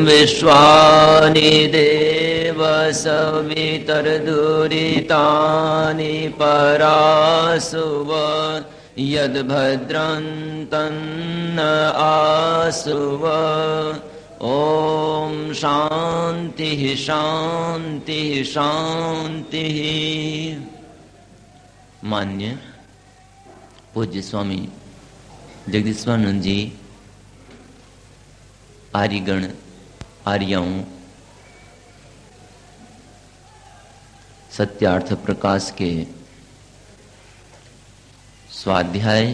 विश्वानि देव सवितर्दुरितानि परासुव यद्भद्रं तन्न आसुव। ओम शांति शांति शांति। मान्य पूज्य स्वामी जगदीश्वरानंद जी आर्यगण आर्याओं सत्यार्थ प्रकाश के स्वाध्याय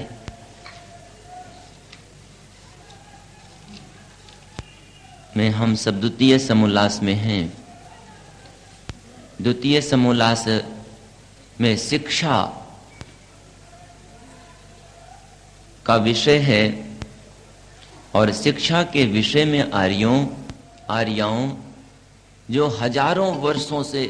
में हम सब द्वितीय समोल्लास में हैं। द्वितीय समोल्लास में शिक्षा का विषय है और शिक्षा के विषय में आर्याओं जो हजारों वर्षों से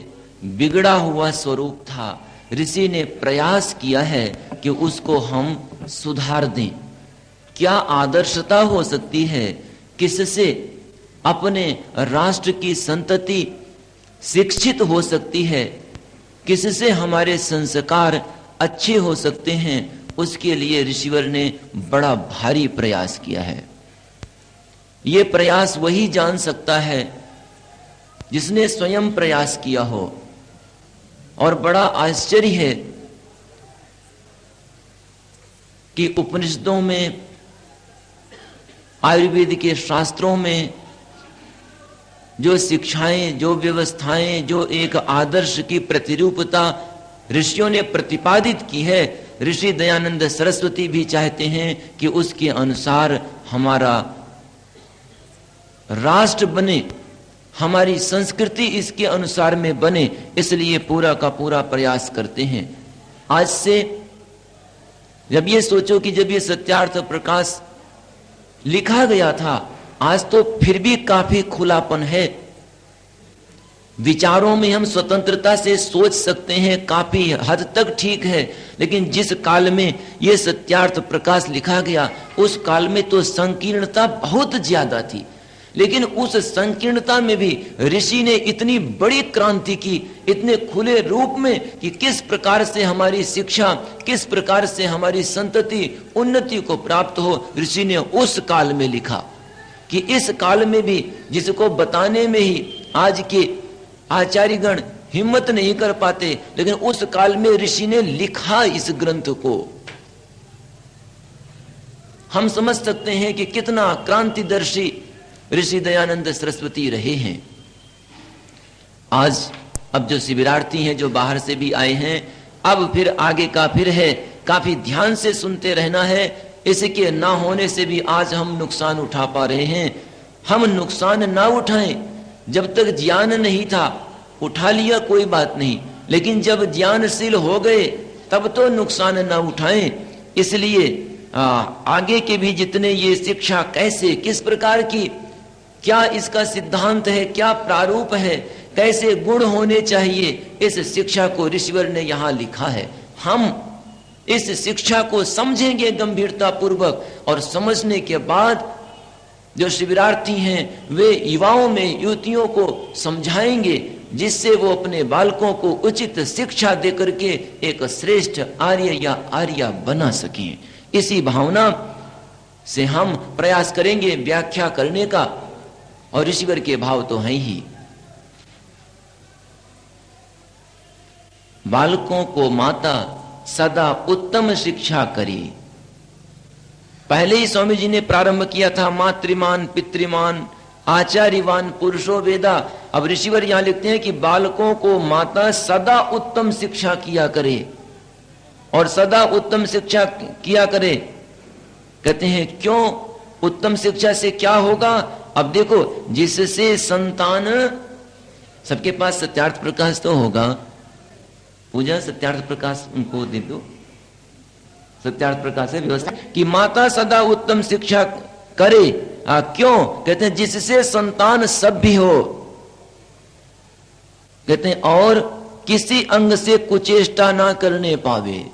बिगड़ा हुआ स्वरूप था, ऋषि ने प्रयास किया है कि उसको हम सुधार दें। क्या आदर्शता हो सकती है, किससे अपने राष्ट्र की संतति शिक्षित हो सकती है, किससे हमारे संस्कार अच्छे हो सकते हैं, उसके लिए ऋषिवर ने बड़ा भारी प्रयास किया है। ये प्रयास वही जान सकता है जिसने स्वयं प्रयास किया हो। और बड़ा आश्चर्य है कि उपनिषदों में, आयुर्वेद के शास्त्रों में जो शिक्षाएं, जो व्यवस्थाएं, जो एक आदर्श की प्रतिरूपता ऋषियों ने प्रतिपादित की है, ऋषि दयानंद सरस्वती भी चाहते हैं कि उसके अनुसार हमारा राष्ट्र बने, हमारी संस्कृति इसके अनुसार में बने, इसलिए पूरा का पूरा प्रयास करते हैं। आज से जब ये सोचो कि जब ये सत्यार्थ प्रकाश लिखा गया था, आज तो फिर भी काफी खुलापन है। विचारों में हम स्वतंत्रता से सोच सकते हैं, काफी हद तक ठीक है। लेकिन जिस काल में यह सत्यार्थ प्रकाश लिखा गया, उस काल में तो संकीर्णता बहुत ज्यादा थी। लेकिन उस संकीर्णता में भी ऋषि ने इतनी बड़ी क्रांति की, इतने खुले रूप में, कि किस प्रकार से हमारी शिक्षा, किस प्रकार से हमारी संतति उन्नति को प्राप्त हो, ऋषि ने उस काल में लिखा। कि इस काल में भी जिसको बताने में ही आज के आचार्यगण हिम्मत नहीं कर पाते, लेकिन उस काल में ऋषि ने लिखा इस ग्रंथ को। हम समझ सकते हैं कि कितना क्रांतिदर्शी ऋषि दयानंद सरस्वती रहे हैं। आज अब जो शिविरार्थी हैं, जो बाहर से भी आए हैं, अब फिर आगे का फिर है, काफी ध्यान से सुनते रहना है। इसके ना होने से भी आज हम नुकसान उठा पा रहे हैं। हम नुकसान ना उठाएं, जब तक ज्ञान नहीं था उठा लिया कोई बात नहीं, लेकिन जब ज्ञानशील हो गए तब तो नुकसान ना उठाएं। इसलिए आगे के भी जितने ये शिक्षा कैसे, किस प्रकार की, क्या इसका सिद्धांत है, क्या प्रारूप है, कैसे गुण होने चाहिए, इस शिक्षा को ऋषिवर ने यहां लिखा है। हम इस शिक्षा को समझेंगे गंभीरता पूर्वक, और समझने के बाद जो शिविरार्थी हैं वे युवाओं में, युवतियों को समझाएंगे, जिससे वो अपने बालकों को उचित शिक्षा देकर के एक श्रेष्ठ आर्य या आर्या बना सकें। इसी भावना से हम प्रयास करेंगे व्याख्या करने का, और ऋषिवर के भाव तो हैं ही। बालकों को माता सदा उत्तम शिक्षा करे। पहले ही स्वामी जी ने प्रारंभ किया था, मातृमान पितृमान आचार्यवान पुरुषो वेदा। अब ऋषिवर यहां लिखते हैं कि बालकों को माता सदा उत्तम शिक्षा किया करे, और सदा उत्तम शिक्षा किया करे। कहते हैं क्यों? उत्तम शिक्षा से क्या होगा? अब देखो, जिससे संतान, सबके पास सत्यार्थ प्रकाश तो होगा, पूजा सत्यार्थ प्रकाश उनको दे दो। सत्यार्थ प्रकाश है व्यवस्था कि माता सदा उत्तम शिक्षा करे। क्यों? कहते हैं जिससे संतान सभ्य हो। कहते हैं और किसी अंग से कुचेष्टा ना करने पावे।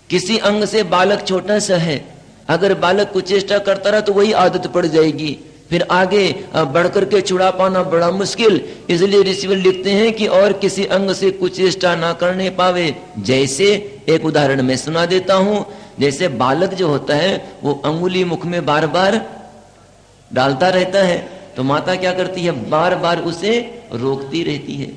किसी अंग से, बालक छोटा सा है, अगर बालक कुचेष्टा करता रहा तो वही आदत पड़ जाएगी फिर आगे बढ़कर के छुड़ा पाना बड़ा मुश्किल, इसलिए ऋषिवर लिखते हैं कि और किसी अंग से कुचेष्टा ना करने पावे। जैसे एक उदाहरण मैं सुना देता हूं, जैसे बालक जो होता है वो अंगुली मुख में बार बार डालता रहता है, तो माता क्या करती है, बार बार उसे रोकती रहती है।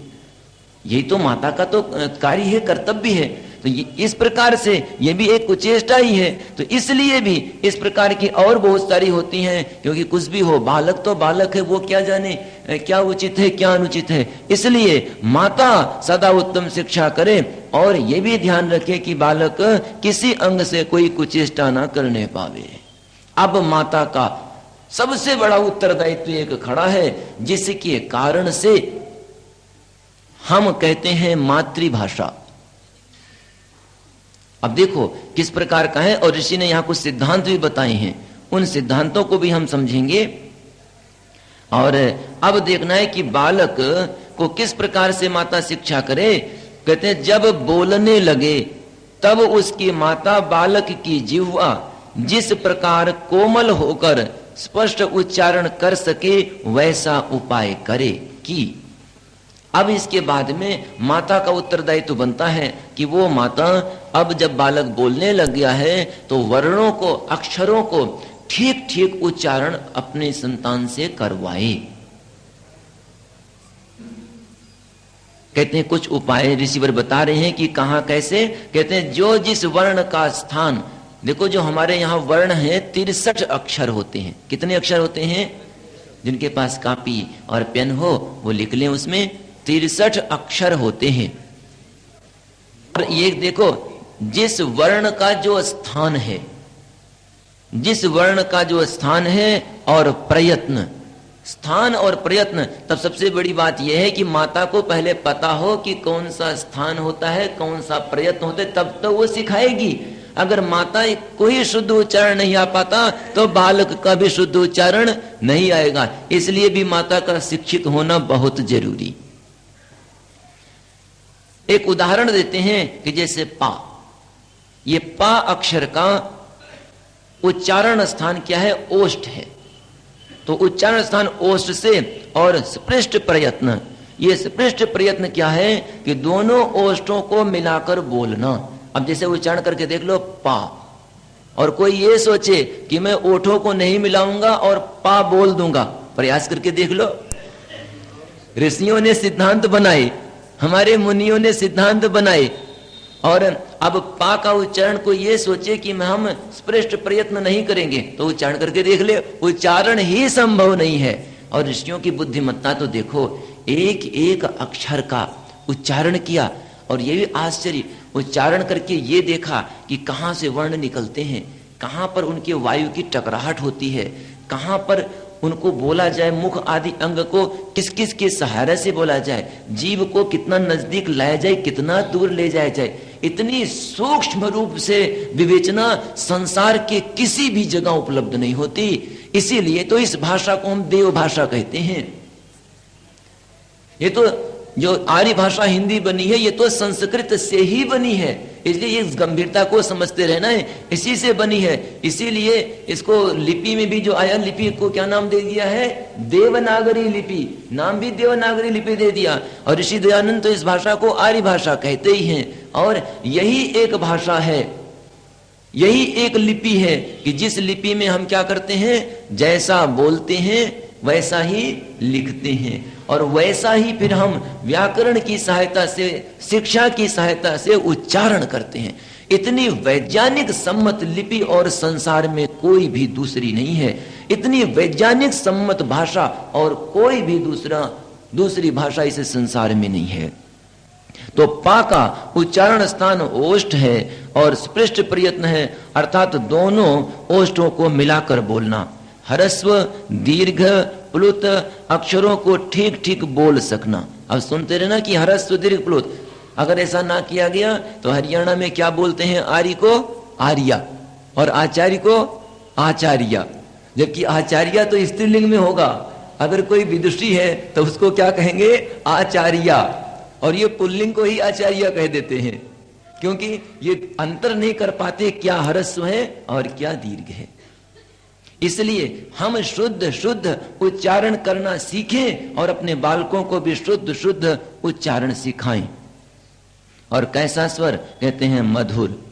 यही तो माता का तो कार्य है, कर्तव्य है। तो इस प्रकार से ये भी एक कुचेष्टा ही है। तो इसलिए भी इस प्रकार की और बहुत सारी होती हैं, क्योंकि कुछ भी हो, बालक तो बालक है, वो क्या जाने क्या उचित है क्या अनुचित है। इसलिए माता सदा उत्तम शिक्षा करे और ये भी ध्यान रखे कि बालक किसी अंग से कोई कुचेष्टा ना करने पावे। अब माता का सबसे बड़ा उत्तरदायित्व एक खड़ा है, जिसके कारण से हम कहते हैं मातृभाषा। अब देखो किस प्रकार का है, और ऋषि ने यहां कुछ सिद्धांत भी बताए हैं, उन सिद्धांतों को भी हम समझेंगे। और अब देखना है कि बालक को किस प्रकार से माता शिक्षा करे। कहते हैं जब बोलने लगे तब उसकी माता बालक की जिह्वा जिस प्रकार कोमल होकर स्पष्ट उच्चारण कर सके वैसा उपाय करे कि। अब इसके बाद में माता का उत्तरदायित्व तो बनता है कि वो माता अब जब बालक बोलने लग गया है तो वर्णों को, अक्षरों को ठीक ठीक उच्चारण अपने संतान से करवाए। कहते हैं कुछ उपाय ऋषिवर बता रहे हैं कि कहां कैसे। कहते हैं जो जिस वर्ण का स्थान, देखो जो हमारे यहां वर्ण है 63 अक्षर होते हैं। कितने अक्षर होते हैं? जिनके पास कॉपी और पेन हो वो लिख लें, उसमें 63 अक्षर होते हैं। और ये देखो जिस वर्ण का जो स्थान है, जिस वर्ण का जो स्थान है और प्रयत्न, स्थान और प्रयत्न, तब सबसे बड़ी बात यह है कि माता को पहले पता हो कि कौन सा स्थान होता है, कौन सा प्रयत्न होता है, तब तो वो सिखाएगी। अगर माता को ही शुद्ध उच्चारण नहीं आ पाता तो बालक का भी शुद्ध उच्चारण नहीं आएगा। इसलिए भी माता का शिक्षित होना बहुत जरूरी। एक उदाहरण देते हैं कि जैसे पा, ये पा अक्षर का उच्चारण स्थान क्या है? ओष्ठ है। तो उच्चारण स्थान ओष्ठ से और स्पृष्ट प्रयत्न, ये स्पृष्ट प्रयत्न क्या है कि दोनों ओष्ठों को मिलाकर बोलना। अब जैसे उच्चारण करके देख लो पा, और कोई ये सोचे कि मैं ओठों को नहीं मिलाऊंगा और पा बोल दूंगा, प्रयास करके देख लो। ऋषियों ने सिद्धांत बनाए, हमारे मुनियों ने सिद्धांत बनाए, और अब पा का उच्चारण को ये सोचे कि हम स्पष्ट प्रयत्न नहीं करेंगे, तो उच्चारण करके देख ले, उच्चारण ही संभव नहीं है। और ऋषियों की बुद्धिमत्ता तो देखो, एक एक अक्षर का उच्चारण किया, और ये भी आश्चर्य, उच्चारण करके ये देखा कि कहां से वर्ण निकलते हैं, कहां पर उनके वायु की टकराहट होती है, कहां पर उनको बोला जाए, मुख आदि अंग को किस किस के सहारे से बोला जाए, जीव को कितना नजदीक लाया जाए, कितना दूर ले जाया जाए। इतनी सूक्ष्म रूप से विवेचना संसार के किसी भी जगह उपलब्ध नहीं होती। इसीलिए तो इस भाषा को हम देव भाषा कहते हैं। ये तो जो आर्य भाषा हिंदी बनी है, ये तो संस्कृत से ही बनी है, इसलिए इस गंभीरता को समझते रहना है, इसी से बनी है। इसीलिए इसको लिपि में भी जो आया, लिपि को क्या नाम दे दिया है? देवनागरी लिपि, नाम भी देवनागरी लिपि दे दिया। और ऋषि दयानंद तो इस भाषा को आर्य भाषा कहते ही हैं। और यही एक भाषा है, यही एक लिपि है कि जिस लिपि में हम क्या करते हैं, जैसा बोलते हैं वैसा ही लिखते हैं, और वैसा ही फिर हम व्याकरण की सहायता से, शिक्षा की सहायता से उच्चारण करते हैं। इतनी वैज्ञानिक सम्मत लिपि और संसार में कोई भी दूसरी नहीं है। इतनी वैज्ञानिक सम्मत भाषा और कोई भी दूसरी भाषा इस संसार में नहीं है। तो पा का उच्चारण स्थान ओष्ठ है और स्पृष्ट प्रयत्न है, अर्थात दोनों ओष्ठों को मिलाकर बोलना। ह्रस्व, दीर्घ, प्लुत अक्षरों को ठीक ठीक बोल सकना। अब सुनते रहना कि ह्रस्व, दीर्घ, प्लुत। अगर ऐसा ना किया गया तो हरियाणा में क्या बोलते हैं? आर्य को आर्या और आचार्य को आचार्या, जबकि आचार्या तो स्त्रीलिंग में होगा। अगर कोई विदुषी है तो उसको क्या कहेंगे? आचार्या, और ये पुल्लिंग को ही आचार्य कह देते हैं, क्योंकि ये अंतर नहीं कर पाते क्या ह्रस्व है और क्या दीर्घ है। इसलिए हम शुद्ध शुद्ध उच्चारण करना सीखें और अपने बालकों को भी शुद्ध शुद्ध उच्चारण सिखाएं। और कैसा स्वर? कहते हैं मधुर,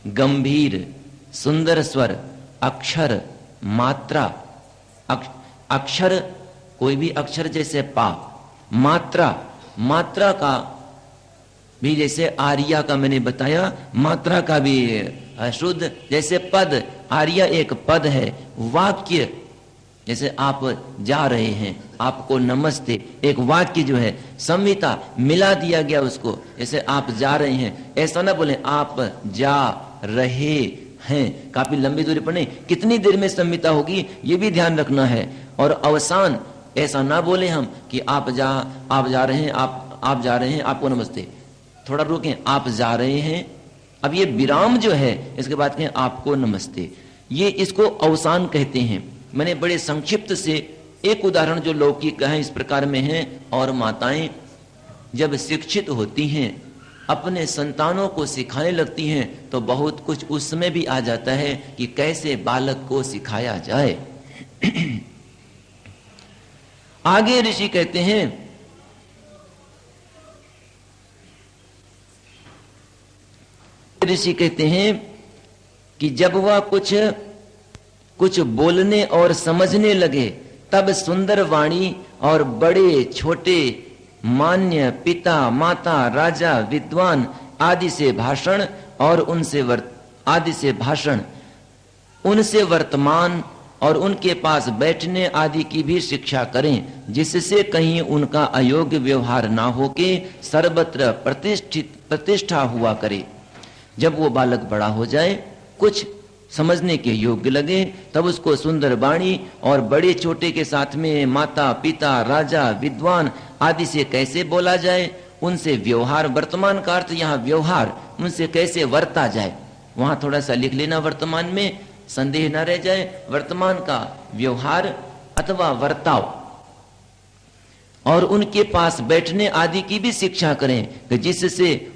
गंभीर, सुंदर स्वर, अक्षर, मात्रा। अक्षर, कोई भी अक्षर जैसे पा, मात्रा, मात्रा का भी जैसे आर्या का मैंने बताया, मात्रा का भी शुद्ध, जैसे पद, आर्या एक पद है। वाक्य, जैसे आप जा रहे हैं, आपको नमस्ते, एक वाक्य जो है, संहिता मिला दिया गया उसको, जैसे आप जा रहे हैं, ऐसा ना बोले आप जा रहे हैं, काफी लंबी दूरी पर नहीं, कितनी देर में संहिता होगी ये भी ध्यान रखना है। और अवसान, ऐसा ना बोले हम कि आप जा रहे हैं, आप जा रहे हैं, आपको नमस्ते, थोड़ा रुकें, आप जा रहे हैं, अब ये विराम जो है इसके बाद कहें आपको नमस्ते, ये इसको अवसान कहते हैं। मैंने बड़े संक्षिप्त से एक उदाहरण जो लौकिक है इस प्रकार में है। और माताएं जब शिक्षित होती हैं, अपने संतानों को सिखाने लगती हैं, तो बहुत कुछ उसमें भी आ जाता है कि कैसे बालक को सिखाया जाए। आगे ऋषि कहते हैं, कि जब वह कुछ बोलने और समझने लगे, तब सुंदर वाणी और बड़े छोटे, मान्य, पिता, माता, राजा, विद्वान आदि से भाषण और उनसे वर्तमान और उनके पास बैठने आदि की भी शिक्षा करें, जिससे कहीं उनका अयोग्य व्यवहार ना होके सर्वत्र प्रतिष्ठा हुआ करे। जब वो बालक बड़ा हो जाए, कुछ समझने के योग्य लगे, तब उसको सुंदर वाणी और बड़े छोटे के साथ में माता, पिता, राजा, विद्वान आदि से कैसे बोला जाए, उनसे व्यवहार, वर्तमान का अर्थ यहाँ व्यवहार, उनसे कैसे वर्ता जाए, वहां थोड़ा सा लिख लेना, वर्तमान में संदेह न रह जाए, वर्तमान का व्यवहार अथवा वर्ताव। और उनके पास बैठने आदि की भी शिक्षा करें, कि जिससे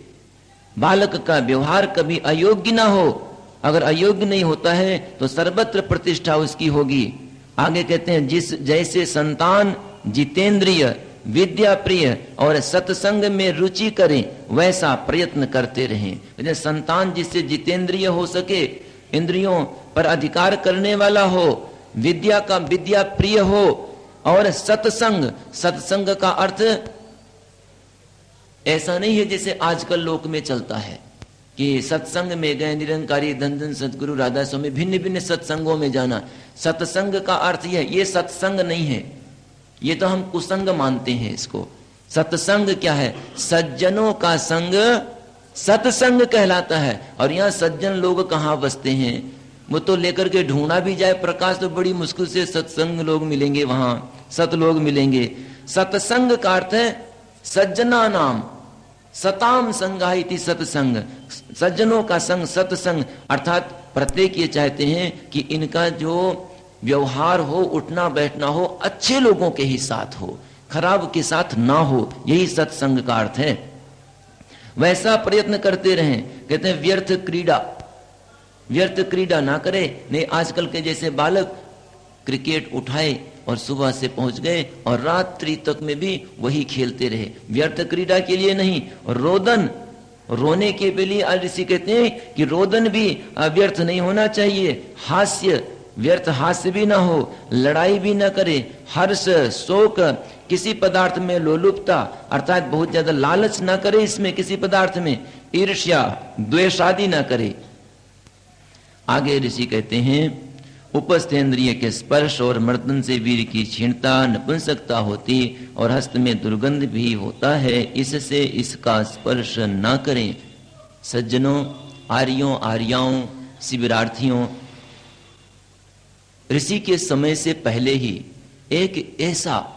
बालक का व्यवहार कभी अयोग्य ना हो। अगर अयोग्य नहीं होता है तो सर्वत्र प्रतिष्ठा उसकी होगी। आगे कहते हैं, जैसे संतान जितेंद्रिय, विद्या प्रिय और सत्संग में रुचि करें, वैसा प्रयत्न करते रहें। संतान जिससे जितेंद्रिय हो सके, इंद्रियों पर अधिकार करने वाला हो, विद्या प्रिय हो, और सत्संग का अर्थ ऐसा नहीं है जैसे आजकल लोक में चलता है कि सत्संग में गए, निरंकारी धन सतगुरु राधा स्वामी, भिन्न भिन्न सत्संगों में जाना। सत्संग का अर्थ ये सत्संग नहीं है, ये तो हम कुसंग मानते हैं इसको। सत्संग क्या है? सज्जनों का संग सत्संग कहलाता है। और यहाँ सज्जन लोग कहाँ बसते हैं? वो तो लेकर के ढूंढा भी जाए प्रकाश तो बड़ी मुश्किल से सत्संग लोग मिलेंगे, वहां सत लोग मिलेंगे। सत्संग का अर्थ है सज्जना नाम, सताम संगाहिति सत्संग, सज्जनों का संग सत्संग। अर्थात प्रत्येक ये चाहते हैं कि इनका जो व्यवहार हो, उठना बैठना हो, अच्छे लोगों के ही साथ हो, खराब के साथ ना हो, यही सत्संग का अर्थ है। वैसा प्रयत्न करते रहें। कहते हैं व्यर्थ क्रीड़ा ना करे। नहीं, आजकल के जैसे बालक क्रिकेट उठाए और सुबह से पहुंच गए और रात्रि तक में भी वही खेलते रहे, व्यर्थ क्रीड़ा के लिए नहीं। रोदन, रोने के लिए आज ऋषि कहते हैं कि रोदन भी व्यर्थ नहीं होना चाहिए। हास्य, व्यर्थ हास्य भी ना हो, लड़ाई भी ना करे, हर्ष शोक, किसी पदार्थ में लोलुपता अर्थात बहुत ज्यादा लालच ना करे इसमें, किसी पदार्थ में ईर्ष्या द्वेष आदि ना करे। आगे ऋषि कहते हैं उपस्थेंद्रिय के स्पर्श और मर्दन से वीर की क्षीणता, नपुंसकता होती और हस्त में दुर्गंध भी होता है, इससे इसका स्पर्श न करें। सज्जनों, आर्यों, आर्याओं, शिविरार्थियों, ऋषि के समय से पहले ही एक ऐसा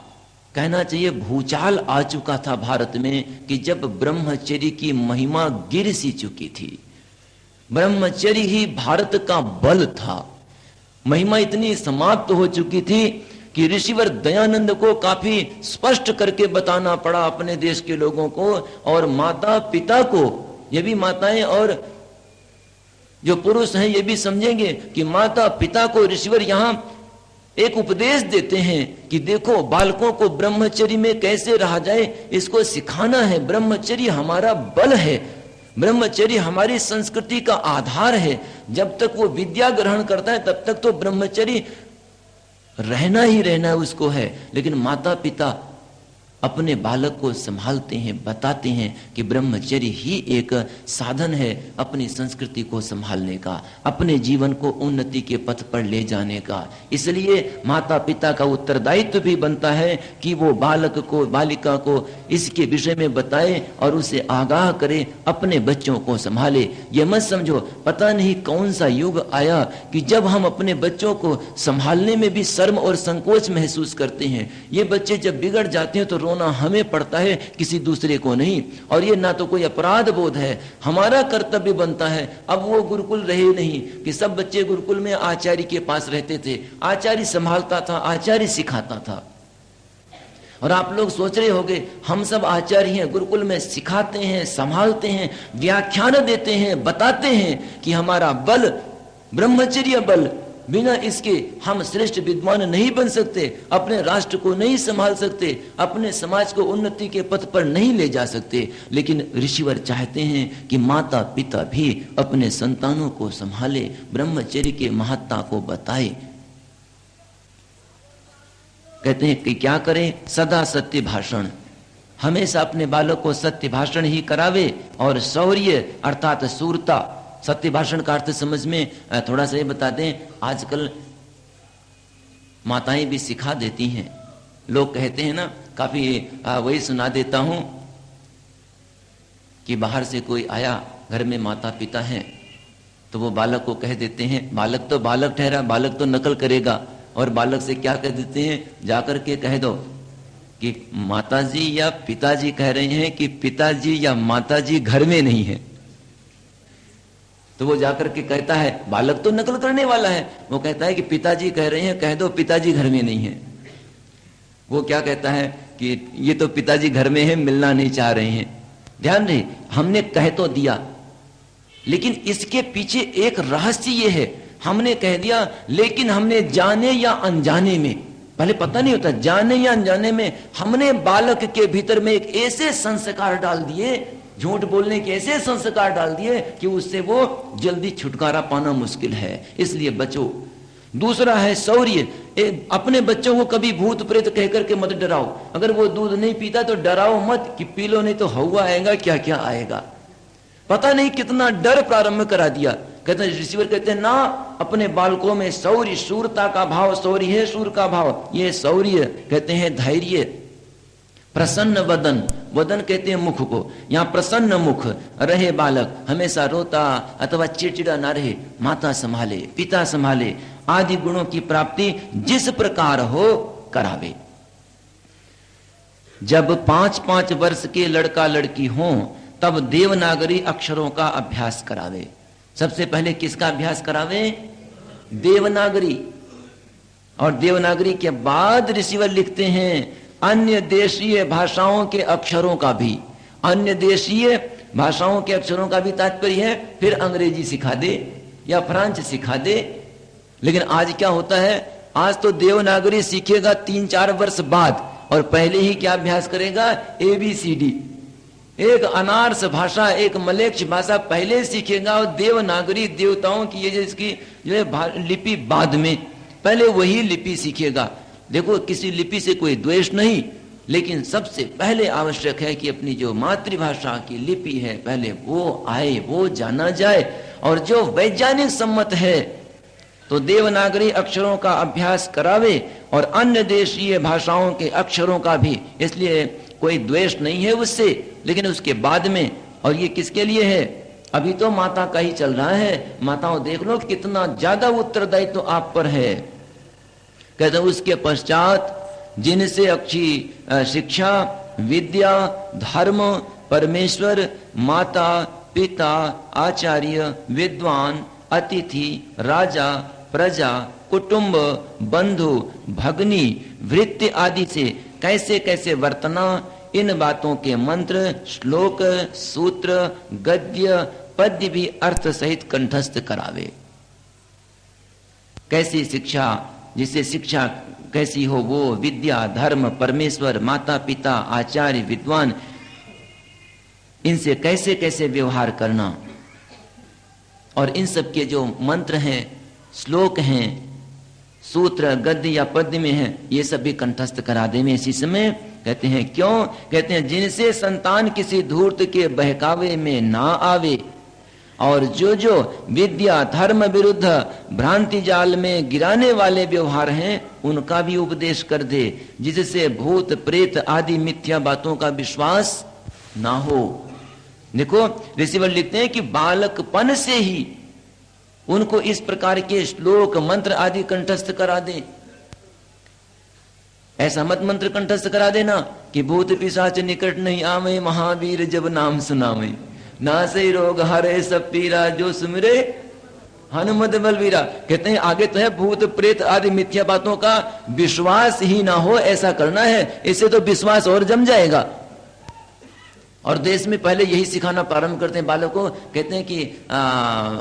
कहना चाहिए भूचाल आ चुका था भारत में कि जब ब्रह्मचर्य की महिमा गिर सी चुकी थी। ब्रह्मचर्य ही भारत का बल था। महिमा इतनी समाप्त हो चुकी थी कि ऋषिवर दयानंद को काफी स्पष्ट करके बताना पड़ा अपने देश के लोगों को और माता पिता को। ये भी माताएं और जो पुरुष हैं ये भी समझेंगे कि माता पिता को ऋषिवर यहां एक उपदेश देते हैं कि देखो बालकों को ब्रह्मचर्य में कैसे रहा जाए, इसको सिखाना है। ब्रह्मचर्य हमारा बल है, ब्रह्मचर्य हमारी संस्कृति का आधार है। जब तक वो विद्या ग्रहण करता है तब तक तो ब्रह्मचर्य रहना ही रहना उसको है। लेकिन माता पिता अपने बालक को संभालते हैं, बताते हैं कि ब्रह्मचर्य ही एक साधन है अपनी संस्कृति को संभालने का, अपने जीवन को उन्नति के पथ पर ले जाने का। इसलिए माता पिता का उत्तरदायित्व भी बनता है कि वो बालक को, बालिका को इसके विषय में बताए और उसे आगाह करे, अपने बच्चों को संभाले। ये मत समझो पता नहीं कौन सा युग आया कि जब हम अपने बच्चों को संभालने में भी शर्म और संकोच महसूस करते हैं। ये बच्चे जब बिगड़ जाते हैं तो रोना हमें पड़ता है, किसी दूसरे को नहीं। और ये ना तो कोई अपराध बोध है, हमारा कर्तव्य बनता है। अब वो गुरुकुल रहे नहीं कि सब बच्चे गुरुकुल में आचार्य के पास रहते थे, आचार्य संभालता था, आचार्य सिखाता था। और आप लोग सोच रहे होंगे हम सब आचार्य हैं, गुरुकुल में सिखाते हैं, संभालते हैं, व्याख्यान देते हैं, बताते हैं कि हमारा बल ब्रह्मचर्य बल, बिना इसके हम श्रेष्ठ विद्वान नहीं बन सकते, अपने राष्ट्र को नहीं संभाल सकते, अपने समाज को उन्नति के पथ पर नहीं ले जा सकते। लेकिन ऋषिवर चाहते हैं कि माता पिता भी अपने संतानों को संभाले, ब्रह्मचर्य के महत्ता को बताए। कहते हैं कि क्या करें, सदा सत्य भाषण, हमेशा अपने बालक को सत्य भाषण ही करावे। और शौर्य अर्थात शूरता, सत्य भाषण का अर्थ समझ में थोड़ा सा ये बता दें, आजकल माताएं भी सिखा देती हैं। लोग कहते हैं ना, काफी वही सुना देता हूं कि बाहर से कोई आया, घर में माता पिता हैं, तो वो बालक को कह देते हैं, बालक तो बालक ठहरा, बालक तो नकल करेगा, और बालक से क्या कह देते हैं, जाकर के कह दो कि माताजी या पिताजी कह रहे हैं कि पिताजी या माताजी घर में नहीं है। तो वो जाकर के कहता है, बालक तो नकल करने वाला है, वो कहता है कि पिताजी कह रहे हैं, कह दो पिताजी घर में नहीं है। वो क्या कहता है कि ये तो पिताजी घर में है, मिलना नहीं चाह रहे हैं। ध्यान रहे, हमने कह तो दिया, लेकिन इसके पीछे एक रहस्य ये है, हमने कह दिया लेकिन हमने जाने या अनजाने में, पहले पता नहीं होता, जाने या अनजाने में हमने बालक के भीतर में एक ऐसे संस्कार डाल दिए, झूठ बोलने के ऐसे संस्कार डाल दिए कि उससे वो जल्दी छुटकारा पाना मुश्किल है। इसलिए बचो। दूसरा है शौर्य, अपने बच्चों को कभी भूत प्रेत कहकर के मत डराओ। अगर वो दूध नहीं पीता तो डराओ मत कि पी लो नहीं तो हवा आएगा, क्या क्या आएगा। पता नहीं कितना डर प्रारंभ करा दिया। कहते हैं ऋषिवर कहते हैं ना, अपने बालकों में शौर्य, शूरता का भाव, शौर्य है शूर का भाव, ये शौर्य कहते हैं धैर्य। प्रसन्न वदन, वदन कहते हैं मुख को, यहाँ प्रसन्न मुख रहे बालक, हमेशा रोता अथवा चिड़चिड़ा ना रहे, माता संभाले, पिता संभाले, आदि गुणों की प्राप्ति जिस प्रकार हो करावे। जब 5-5 वर्ष के लड़का लड़की हों तब देवनागरी अक्षरों का अभ्यास करावे। सबसे पहले किसका अभ्यास करावे? देवनागरी। और देवनागरी के बाद ऋषिवर लिखते हैं अन्य देशीय भाषाओं के अक्षरों का भी। अन्य देशीय भाषाओं के अक्षरों का भी तात्पर्य है फिर अंग्रेजी सिखा दे या फ्रांस सिखा दे। लेकिन आज क्या होता है, आज तो देवनागरी सीखेगा 3-4 वर्ष बाद, और पहले ही क्या अभ्यास करेगा? ABCD, एक अनार्स भाषा, एक मलेच्छ भाषा पहले सीखेगा, और देवनागरी देवताओं की ये जिसकी जो है लिपि बाद में, पहले वही लिपि सीखेगा। देखो किसी लिपि से कोई द्वेष नहीं, लेकिन सबसे पहले आवश्यक है कि अपनी जो मातृभाषा की लिपि है पहले वो आए, वो जाना जाए। और जो वैज्ञानिक सम्मत है तो देवनागरी अक्षरों का अभ्यास करावे और अन्य देशीय भाषाओं के अक्षरों का भी। इसलिए कोई द्वेष नहीं है उससे, लेकिन उसके बाद में। और ये किसके लिए है? अभी तो माता का ही चल रहा है। माताओं देख लो कितना ज्यादा उत्तरदायित्व तो आप पर है। कहते हैं उसके पश्चात जिनसे अच्छी शिक्षा, विद्या, धर्म, परमेश्वर, माता, पिता, आचार्य, विद्वान, अतिथि, राजा, प्रजा, कुटुंब, बंधु, भगनी, वृत्ति आदि से कैसे कैसे वर्तना, इन बातों के मंत्र, श्लोक, सूत्र, गद्य, पद्य भी अर्थ सहित कंठस्थ करावे। कैसी शिक्षा, जिससे शिक्षा कैसी हो वो विद्या, धर्म, परमेश्वर, माता पिता, आचार्य, विद्वान, इनसे कैसे कैसे व्यवहार करना, और इन सब के जो मंत्र हैं, श्लोक हैं, सूत्र गद्य या पद्य में हैं, ये सब भी कंठस्थ करा देवे इसी समय। कहते हैं क्यों? कहते हैं जिनसे संतान किसी धूर्त के बहकावे में ना आवे, और जो जो विद्या धर्म विरुद्ध भ्रांति जाल में गिराने वाले व्यवहार हैं उनका भी उपदेश कर दे, जिससे भूत प्रेत आदि मिथ्या बातों का विश्वास ना हो। देखो ऋषिवर लिखते हैं कि बालकपन से ही उनको इस प्रकार के श्लोक मंत्र आदि कंठस्थ करा दे। ऐसा मत मंत्र कंठस्थ करा देना कि भूत पिशाच निकट नहीं आवे, महावीर जब नाम सुनावे, नासे रोग हरे सब पीरा, जो सुमिरे हनुमत बलवीरा। कहते हैं आगे तो है भूत प्रेत आदि मिथ्या बातों का विश्वास ही ना हो, ऐसा करना है, इससे तो विश्वास और जम जाएगा। और देश में पहले यही सिखाना प्रारंभ करते हैं बालकों को, कहते हैं कि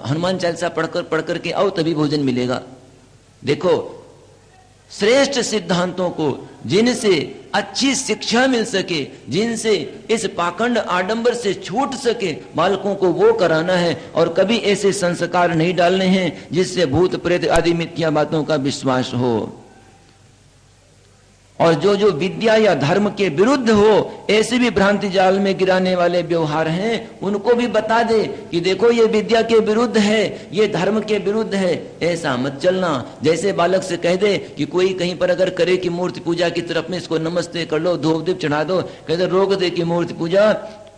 हनुमान चालीसा पढ़कर के आओ तभी भोजन मिलेगा। देखो श्रेष्ठ सिद्धांतों को, जिनसे अच्छी शिक्षा मिल सके, जिनसे इस पाखंड आडंबर से छूट सके, बालकों को वो कराना है, और कभी ऐसे संस्कार नहीं डालने हैं जिससे भूत प्रेत आदि मिथ्या बातों का विश्वास हो। और जो जो विद्या या धर्म के विरुद्ध हो, ऐसे भी भ्रांति जाल में गिराने वाले व्यवहार हैं, उनको भी बता दे कि देखो ये विद्या के विरुद्ध है, ये धर्म के विरुद्ध है, ऐसा मत चलना। जैसे बालक से कह दे कि कोई कहीं पर अगर करे कि मूर्ति पूजा की तरफ में इसको नमस्ते कर लो, धूप दीप चढ़ा दो, कहते रोक दे कि मूर्ति पूजा,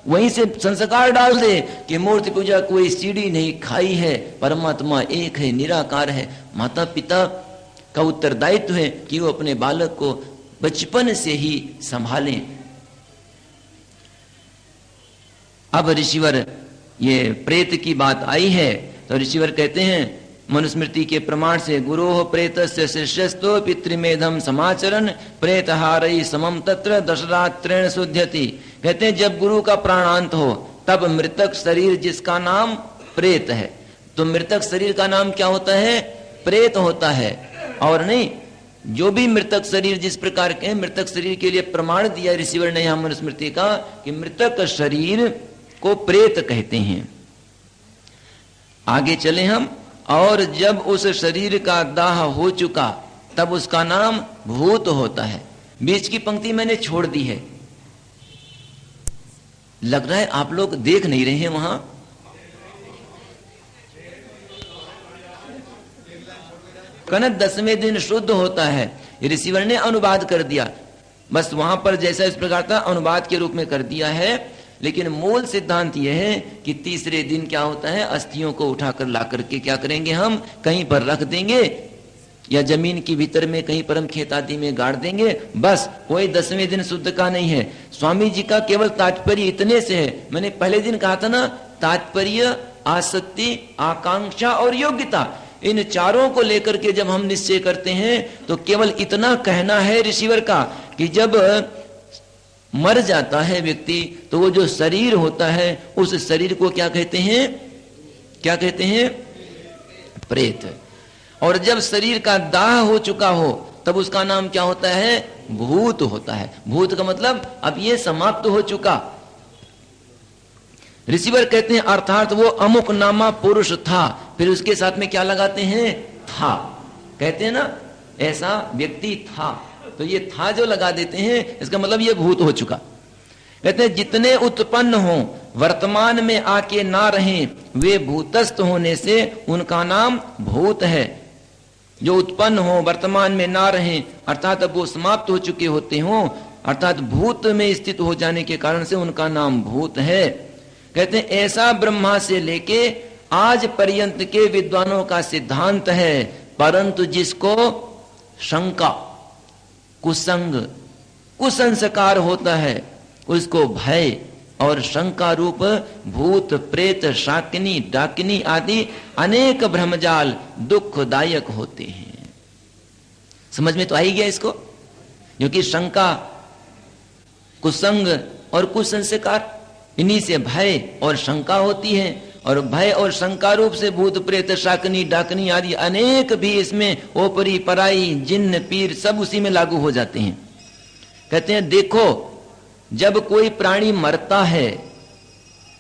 वहीं से संस्कार डाल दे कि मूर्ति पूजा कोई सीढ़ी नहीं खाई है, परमात्मा एक है, निराकार है। माता पिता का उत्तरदायित्व है कि वो अपने बालक को बचपन से ही संभालें। अब ऋषिवर ये प्रेत की बात आई है तो ऋषिवर कहते हैं मनुस्मृति के प्रमाण से गुरोह प्रेतस्य शिष्यस्तो पितृमेधम समाचरण प्रेतहारई समम तत्र दशरात्रेण शुद्ध्यति। कहते हैं जब गुरु का प्राणांत हो तब मृतक शरीर जिसका नाम प्रेत है, तो मृतक शरीर का नाम क्या होता है? प्रेत होता है। और नहीं, जो भी मृतक शरीर जिस प्रकार के, मृतक शरीर के लिए प्रमाण दिया ऋषिवर ने यहां मनुस्मृति का कि मृतक शरीर को प्रेत कहते हैं। आगे चले हम, और जब उस शरीर का दाह हो चुका तब उसका नाम भूत होता है। बीच की पंक्ति मैंने छोड़ दी है, लग रहा है आप लोग देख नहीं रहे हैं वहां। कनक 10वें दिन शुद्ध होता है, रिसीवर ने अनुवाद कर दिया, बस वहां पर जैसा इस प्रकार था अनुवाद के रूप में कर दिया है। लेकिन मूल सिद्धांत यह है कि तीसरे दिन क्या होता है, अस्थियों को उठाकर ला करके क्या करेंगे, हम कहीं पर रख देंगे या जमीन के भीतर में कहीं पर हम खेत आदि में गाड़ देंगे, बस। कोई 10वें दिन शुद्ध का नहीं है। स्वामी जी का केवल तात्पर्य इतने से है, मैंने पहले दिन कहा था ना, तात्पर्य, आसक्ति, आकांक्षा और योग्यता, इन चारों को लेकर के जब हम निश्चय करते हैं तो केवल इतना कहना है ऋषिवर का कि जब मर जाता है व्यक्ति तो वो जो शरीर होता है उस शरीर को क्या कहते हैं, क्या कहते हैं? प्रेत। और जब शरीर का दाह हो चुका हो तब उसका नाम क्या होता है? भूत होता है। भूत का मतलब अब ये समाप्त हो चुका। ऋषिवर कहते हैं अर्थात वो अमुक नामा पुरुष था, फिर उसके साथ में क्या लगाते हैं? था। कहते हैं ना ऐसा व्यक्ति था, तो ये था जो लगा देते हैं, इसका मतलब ये भूत हो चुका। कहते हैं जितने उत्पन्न हो वर्तमान में आके ना रहें, वे भूतस्थ होने से उनका नाम भूत है। जो उत्पन्न हो वर्तमान में ना रहें अर्थात अब वो समाप्त हो चुके होते हो, अर्थात भूत में स्थित हो जाने के कारण से उनका नाम भूत है। कहते हैं ऐसा ब्रह्मा से लेके आज पर्यंत के विद्वानों का सिद्धांत है, परंतु जिसको शंका, कुसंग, कुसंस्कार होता है उसको भय और शंका रूप भूत प्रेत शाकिनी डाकिनी आदि अनेक भ्रमजाल दुखदायक होते हैं। समझ में तो आई गया इसको? क्योंकि शंका, कुसंग और कुसंस्कार, इन्हीं से भय और शंका होती है। और भय और शंका रूप से भूत प्रेत शाकनी डाकनी आदि अनेक भी इसमें ओपरी पराई जिन्न पीर सब उसी में लागू हो जाते हैं। कहते हैं देखो जब कोई प्राणी मरता है,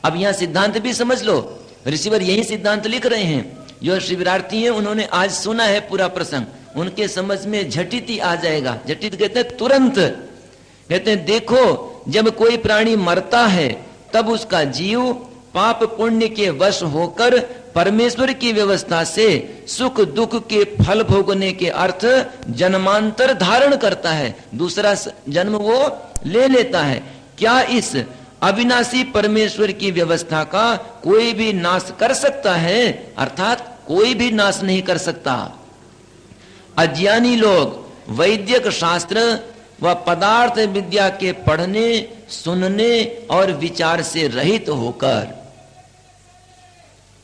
अब यहां सिद्धांत भी समझ लो, ऋषिवर यही सिद्धांत लिख रहे हैं। जो शिविरार्थी हैं उन्होंने आज सुना है पूरा प्रसंग, उनके समझ में झटित ही आ जाएगा। झटित कहते हैं तुरंत। कहते हैं देखो जब कोई प्राणी मरता है तब उसका जीव पाप पुण्य के वश होकर परमेश्वर की व्यवस्था से सुख दुख के फल भोगने के अर्थ जन्मांतर धारण करता है, दूसरा जन्म वो ले लेता है। क्या इस अविनाशी परमेश्वर की व्यवस्था का कोई भी नाश कर सकता है? अर्थात कोई भी नाश नहीं कर सकता। अज्ञानी लोग वैदिक शास्त्र व पदार्थ विद्या के पढ़ने सुनने और विचार से रहित होकर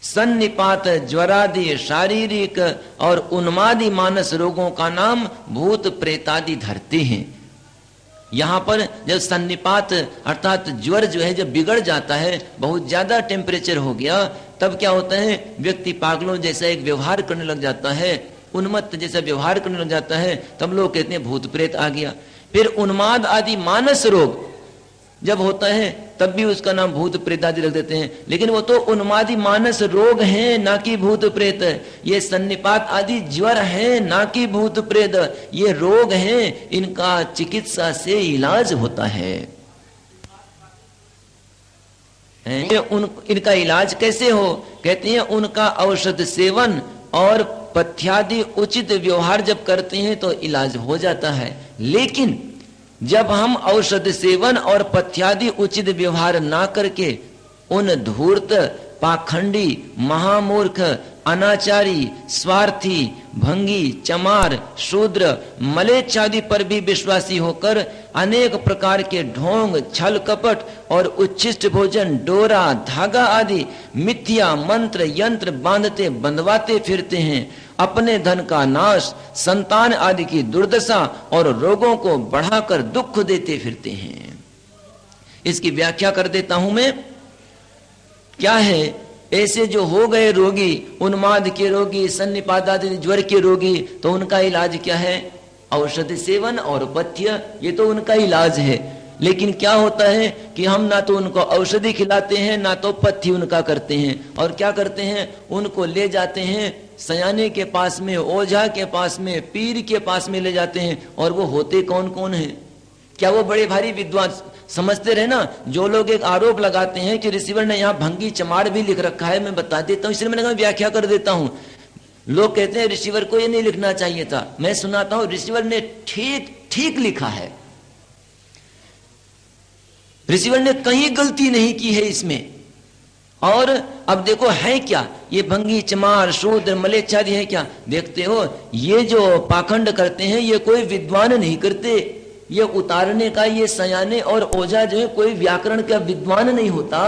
सन्निपात ज्वरादि शारीरिक और उन्मादी मानस रोगों का नाम भूत प्रेतादि धरते हैं। यहां पर जब सन्निपात अर्थात ज्वर जो है जब बिगड़ जाता है, बहुत ज्यादा टेम्परेचर हो गया, तब क्या होता है व्यक्ति पागलों जैसा एक व्यवहार करने लग जाता है, उन्मत्त जैसा व्यवहार करने लग जाता है, तब लोग कहते हैं भूत प्रेत आ गया। फिर उन्माद आदि मानस रोग जब होता है तब भी उसका नाम भूत प्रेत आदि रख देते हैं, लेकिन वो तो उन्मादी मानस रोग हैं ना कि भूत प्रेत। ये सन्निपात आदि ज्वर है ना कि भूत प्रेत, ये रोग हैं, इनका चिकित्सा से इलाज होता है। इनका इलाज कैसे हो? कहते हैं उनका औषध सेवन और पथ्यादि उचित व्यवहार जब करते हैं तो इलाज हो जाता है। लेकिन जब हम औषध सेवन और पथ्यादि उचित व्यवहार ना करके उन धूर्त पाखंडी महामूर्ख अनाचारी स्वार्थी भंगी चमार शूद्र मलेच्छादि पर भी विश्वासी होकर अनेक प्रकार के ढोंग छल कपट और उच्छिष्ट भोजन डोरा धागा आदि मिथ्या मंत्र यंत्र बांधते बंधवाते फिरते हैं, अपने धन का नाश संतान आदि की दुर्दशा और रोगों को बढ़ाकर दुख देते फिरते हैं। इसकी व्याख्या कर देता हूं मैं। क्या है? ऐसे जो हो गए रोगी, उन्माद के रोगी, सन्निपात आदि ज्वर के रोगी, तो उनका इलाज क्या है? औषधि सेवन और पथ्य, ये तो उनका इलाज है। लेकिन क्या होता है कि हम ना तो उनको औषधि खिलाते हैं ना तो पथ्य उनका करते हैं। और क्या करते हैं? उनको ले जाते हैं सयाने के पास में, ओझा के पास में, पीर के पास में ले जाते हैं। और वो होते कौन कौन हैं? क्या वो बड़े भारी विद्वान? समझते रहे ना, जो लोग एक आरोप लगाते हैं कि ऋषिवर ने यहाँ भंगी चमार भी लिख रखा है, मैं बता देता हूँ, इसलिए मैंने कहा व्याख्या कर देता हूँ। लोग कहते हैं ऋषिवर को ये नहीं लिखना चाहिए था, मैं सुनाता हूँ ऋषिवर ने ठीक ठीक लिखा है। ऋषिवर ने कहीं गलती नहीं की है इसमें। और अब देखो है क्या ये भंगी चमार शूद्र मलेच्छादि है क्या? देखते हो ये जो पाखंड करते हैं ये कोई विद्वान नहीं करते, ये उतारने का ये सयाने और ओझा जो है कोई व्याकरण का विद्वान नहीं होता,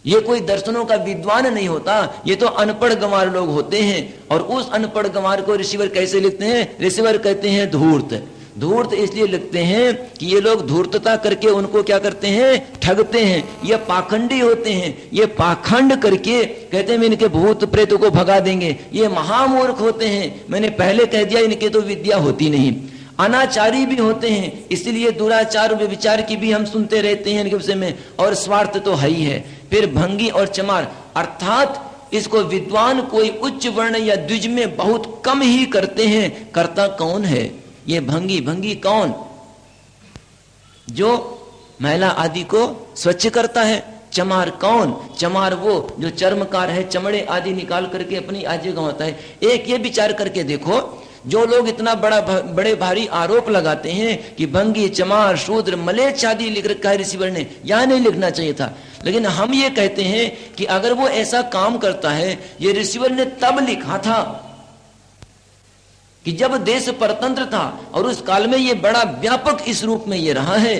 ये कोई दर्शनों का विद्वान नहीं होता, ये तो अनपढ़ गंवार लोग होते हैं। और उस अनपढ़ गंवार को ऋषिवर कैसे लिखते हैं? ऋषिवर कहते हैं धूर्त। धूर्त इसलिए लिखते हैं कि ये लोग धूर्तता करके उनको क्या करते हैं? ठगते हैं। ये पाखंडी होते हैं, ये पाखंड करके कहते हैं इनके भूत प्रेतों को भगा देंगे। ये महामूर्ख होते हैं, मैंने पहले कह दिया इनके तो विद्या होती नहीं। अनाचारी भी होते हैं, इसलिए दुराचार व्यभिचार की भी हम सुनते रहते हैं इनके विषय में। और स्वार्थ तो है ही है। फिर भंगी और चमार, अर्थात इसको विद्वान कोई उच्च वर्ण या द्विज में बहुत कम ही करते हैं। करता कौन है? ये भंगी। भंगी कौन? जो महिला आदि को स्वच्छ करता है। चमार कौन? चमार वो जो चर्मकार है, चमड़े आदि निकाल करके अपनी आजीविका गंवाता है। एक ये विचार करके देखो, जो लोग इतना बड़े भारी आरोप लगाते हैं कि भंगी चमार शूद्र मलेच्छ आदि लिख रखा है ऋषिवर ने, यहां नहीं लिखना चाहिए था। लेकिन हम ये कहते हैं कि अगर वो ऐसा काम करता है, ये ऋषिवर ने तब लिखा था कि जब देश परतंत्र था, और उस काल में ये बड़ा व्यापक इस रूप में ये रहा है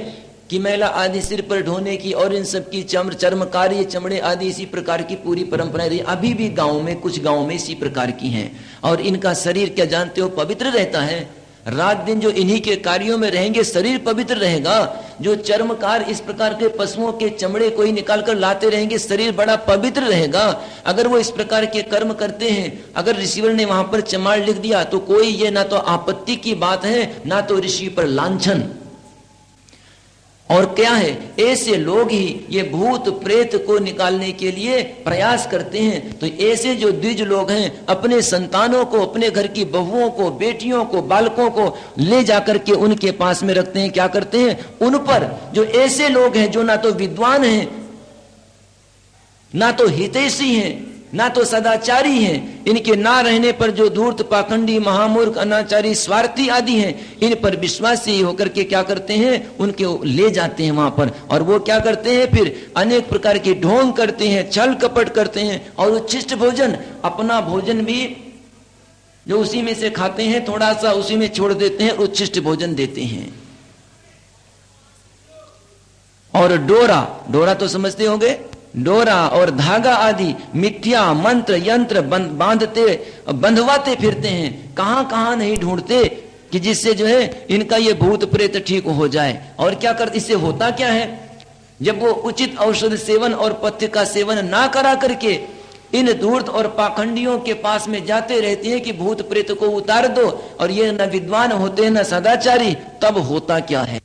कि मैला आदि सिर पर ढोने की और इन सब की चर्मकारी चमड़े आदि इसी प्रकार की पूरी परंपराएं रही। अभी भी गांव में कुछ गांव में इसी प्रकार की हैं। और इनका शरीर क्या जानते हो? पवित्र रहता है। रात दिन जो इन्हीं के कार्यों में रहेंगे शरीर पवित्र रहेगा। जो चर्मकार इस प्रकार के पशुओं के चमड़े कोई निकाल कर लाते रहेंगे शरीर बड़ा पवित्र रहेगा। अगर वो इस प्रकार के कर्म करते हैं, अगर ऋषिवर ने वहां पर चमाड़ लिख दिया तो कोई ये ना तो आपत्ति की बात है ना तो ऋषि पर लांछन। और क्या है, ऐसे लोग ही ये भूत प्रेत को निकालने के लिए प्रयास करते हैं। तो ऐसे जो द्विज लोग हैं अपने संतानों को, अपने घर की बहुओं को, बेटियों को, बालकों को ले जाकर के उनके पास में रखते हैं। क्या करते हैं, उन पर जो ऐसे लोग हैं जो ना तो विद्वान हैं, ना तो हितैषी हैं, ना तो सदाचारी हैं, इनके ना रहने पर जो धूर्त, पाखंडी, महामूर्ख, अनाचारी, स्वार्थी आदि हैं, इन पर विश्वासी होकर के क्या करते हैं, उनके ले जाते हैं वहां पर। और वो क्या करते हैं, फिर अनेक प्रकार के ढोंग करते हैं, छल कपट करते हैं और उच्छिष्ट भोजन, अपना भोजन भी जो उसी में से खाते हैं थोड़ा सा उसी में छोड़ देते हैं, उच्छिष्ट भोजन देते हैं। और डोरा तो समझते होंगे, डोरा और धागा आदि मिथ्या मंत्र यंत्र बंधवाते फिरते हैं। कहां कहां नहीं ढूंढते कि जिससे जो है इनका ये भूत प्रेत ठीक हो जाए। और क्या करते, इससे होता क्या है, जब वो उचित औषध सेवन और पथ्य का सेवन ना करा करके इन धूर्त और पाखंडियों के पास में जाते रहते हैं कि भूत प्रेत को उतार दो, और ये न विद्वान होते हैं न सदाचारी, तब होता क्या है।